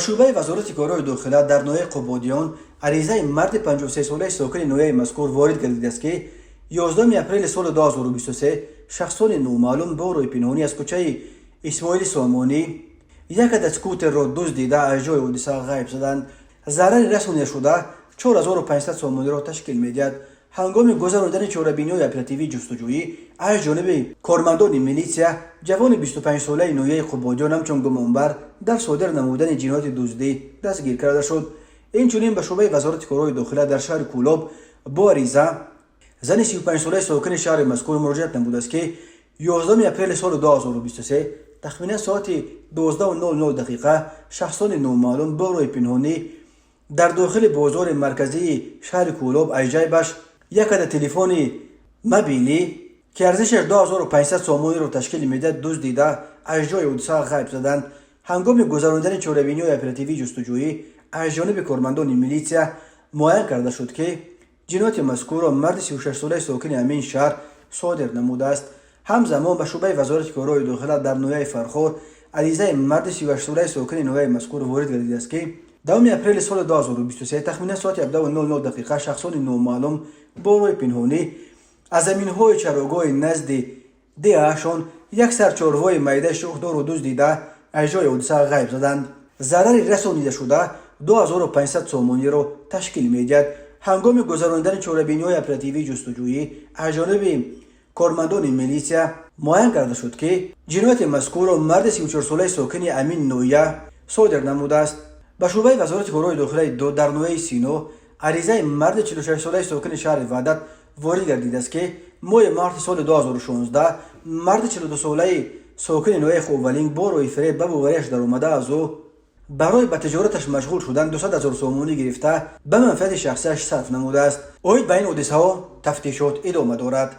شعبه وزارت کارهای داخله در ناحیه قبادیان عریضه مرد 53 ساله ساکن ناحیه مذکور وارد گردیده است که 11 اپریل سال 2023 شخصان نامعلوم با روی پنهانی از کوچه اسماعیل سامانی یک عدد اسکوتر را دزدیده از جای حادثه غایب شدند. ضرر رسانیده شده 4500 سامانی را تشکیل می‌دهد. هنگام گذراندن چاره‌بینی‌های اپراتیوی جستجویی از جانب کارمندان میلیسیا جوان 25 ساله ناحیه قبادیان همچون گمانبر در صادر نمودن جنایت دزدی دستگیر کرده شد. اینچنین به شعبه وزارت کارهای داخله در شهر کولاب با عریضه زن 35 ساله ساکن شهر مذکور مراجعت نموده است که 11 اپریل سال 2023 تخمیناً ساعت 12:00 شخصان نامعلوم با روی پنهانی در داخل بازار مرکزی شهر کولاب از جیبش یک عدد تلفن موبیلی که ارزشش 2500 سامانی را تشکیل می‌دهد دزدیده از جای حادثه غایب شدند. هنگام گذراندن چاره‌بینی‌های اپراتیوی جستجویی از جانب کارمندان میلیسیا معاین کرده شد که جنایت مذکور را مرد 36 ساله ساکن همین شهر صادر نموده است. همزمان به شعبه وزارت کارهای داخله در ناحیه فرخار عریضه مرد 38 ساله ساکن ناحیه مذکور وارد گردیده است که 2 اپریل سال 2023 تخمیناً ساعت 17:00 شخصان نامعلوم با روی پنهانی از زمین‌های چراگاه نزد دهشان یک سرچارهای میده شاخدار و دزدیده از جای حادثه غایب شدند. ضرر رسانیده شده 2500 سامانی را تشکیل می‌دهد. هنگام گذراندن چاره‌بینی‌های اپراتیوی جستجویی از جانب کارمندان میلیسیا معاین کرده شد که جنایت مذکور را مرد 34 ساله ساکن امین نویه صادر نموده است. به شعبه وزارت کارهای داخله در ناحیه سینو عریضه مرد 46 ساله ساکن شهر وحدت وارد گردیده است که ماه مارس سال 2016 مرد 42 ساله ساکن ناحیه خوولینگ با روی فریب به باوریش در آمده از او برای به تجارتش مشغول شدن 200,000 سامانی گرفته به منفعت شخصیش صرف نموده است. اوید به این حادثه ها تفتیشات ادامه دارد.